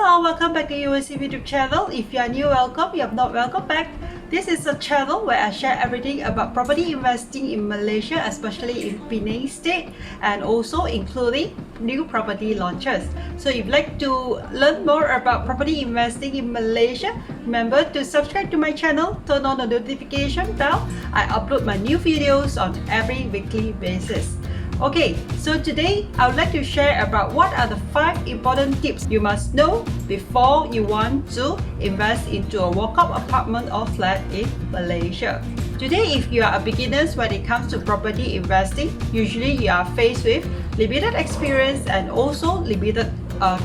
Hello, welcome back to USC YouTube channel. If you are new, welcome. If you have not, welcome back. This is a channel where I share everything about property investing in Malaysia, especially in Penang State, and also including new property launches. So if you'd like to learn more about property investing in Malaysia, remember to subscribe to my channel, turn on the notification bell. I upload my new videos on every weekly basis. Okay, so today I would like to share about what are the 5 important tips you must know before you want to invest into a walk-up apartment or flat in Malaysia. Today, if you are a beginner when it comes to property investing, usually you are faced with limited experience and also limited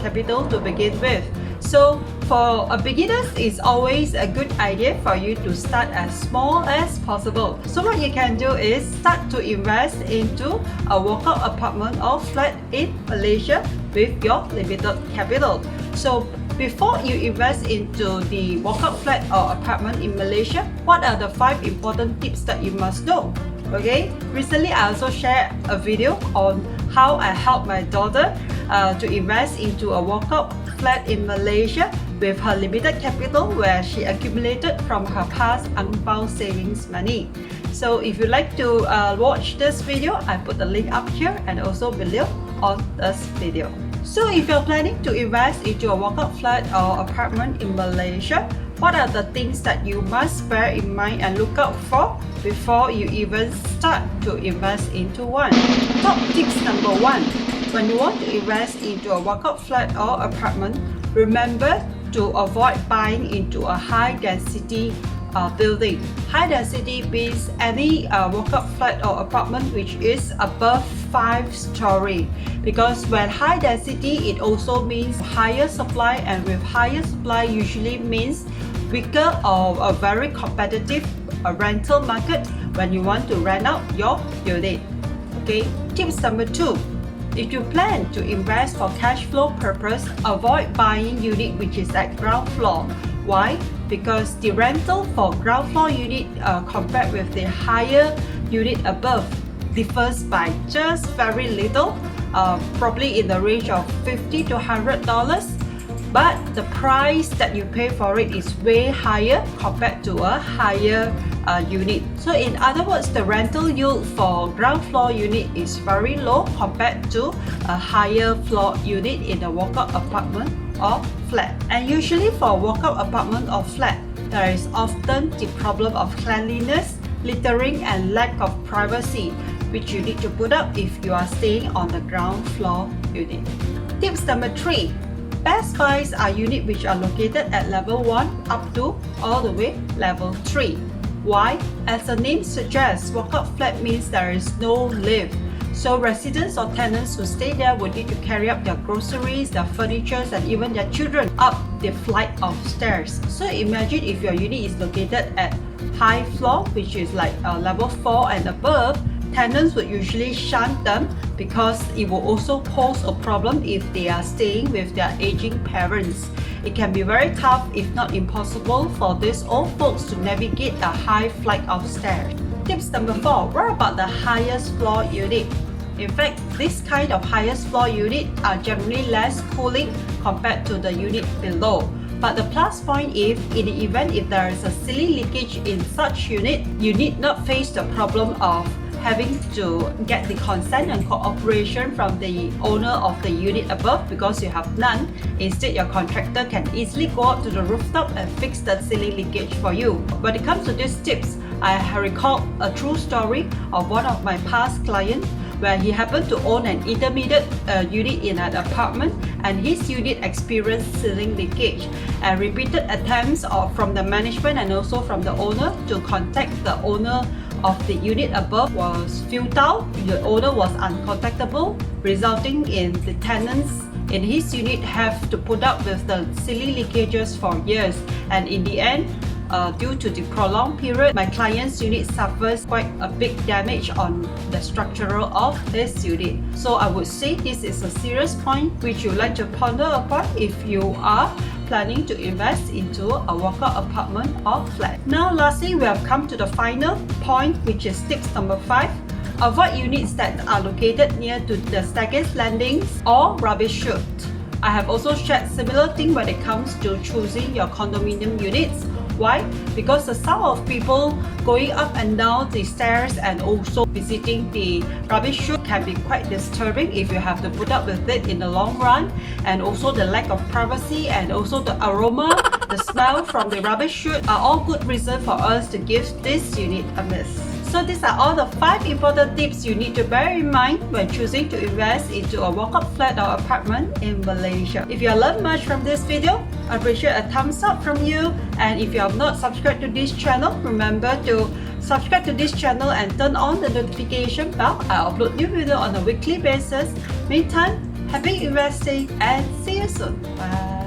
capital to begin with. So for a beginner, it's always a good idea for you to start as small as possible. So what you can do is start to invest into a walk-up apartment or flat in Malaysia with your limited capital. So before you invest into the walk-up flat or apartment in Malaysia, what are the 5 important tips that you must know? Okay, recently I also shared a video on how I helped my daughter to invest into a walk-up flat in Malaysia with her limited capital where she accumulated from her past ang pao savings money. So if you'd like to watch this video, I put the link up here and also below on this video. So if you're planning to invest into a walk-up flat or apartment in Malaysia, what are the things that you must bear in mind and look out for before you even start to invest into one? Top tips number 1. When you want to invest into a walk-up flat or apartment, remember to avoid buying into a high-density building. High-density means any walk-up flat or apartment which is above 5-story. Because when high-density, it also means higher supply, and with higher supply usually means weaker or a very competitive rental market when you want to rent out your unit. Okay, tips number 2. If you plan to invest for cash flow purpose, avoid buying unit which is at ground floor. Why? Because the rental for ground floor unit compared with the higher unit above differs by just very little, probably in the range of $50 to $100. But the price that you pay for it is way higher compared to a higher unit. So in other words, the rental yield for ground floor unit is very low compared to a higher floor unit in a walk-up apartment or flat. And usually for a walk-up apartment or flat, there is often the problem of cleanliness, littering, and lack of privacy, which you need to put up if you are staying on the ground floor unit. Tips number 3. Best buys are units which are located at level 1 up to all the way level 3. Why? As the name suggests, walk-up flat means there is no lift. So residents or tenants who stay there would need to carry up their groceries, their furniture, and even their children up the flight of stairs. So imagine if your unit is located at high floor, which is like level 4 and above, tenants would usually shun them because it will also pose a problem if they are staying with their aging parents. It can be very tough, if not impossible, for these old folks to navigate a high flight of stairs. Tips number 4. What about the highest floor unit? In fact, this kind of highest floor unit are generally less cooling compared to the unit below. But the plus point is, in the event if there is a ceiling leakage in such unit, you need not face the problem of having to get the consent and cooperation from the owner of the unit above because you have none. Instead, your contractor can easily go up to the rooftop and fix the ceiling leakage for you. When it comes to these tips, I recall a true story of one of my past clients where he happened to own an intermediate unit in an apartment, and his unit experienced ceiling leakage, and repeated attempts from the management and also from the owner to contact the owner of the unit above was futile. The owner was uncontactable, resulting in the tenants in his unit have to put up with the ceiling leakages for years, and in the end, due to the prolonged period, my client's unit suffers quite a big damage on the structural of this unit. So I would say this is a serious point which you'd like to ponder upon if you are planning to invest into a walk-up apartment or flat. Now lastly, we have come to the final point, which is tips number 5. Avoid units that are located near to the staircase landings or rubbish chute. I have also shared similar thing when it comes to choosing your condominium units. Why? Because the sound of people going up and down the stairs and also visiting the rubbish chute can be quite disturbing if you have to put up with it in the long run, and also the lack of privacy and also the aroma, the smell from the rubbish chute are all good reason for us to give this unit a miss. So these are all the 5 important tips you need to bear in mind when choosing to invest into a walk-up flat or apartment in Malaysia. If you have learned much from this video, I appreciate a thumbs up from you. And if you have not subscribed to this channel, remember to subscribe to this channel and turn on the notification bell. I upload new videos on a weekly basis. Meantime, happy investing and see you soon. Bye.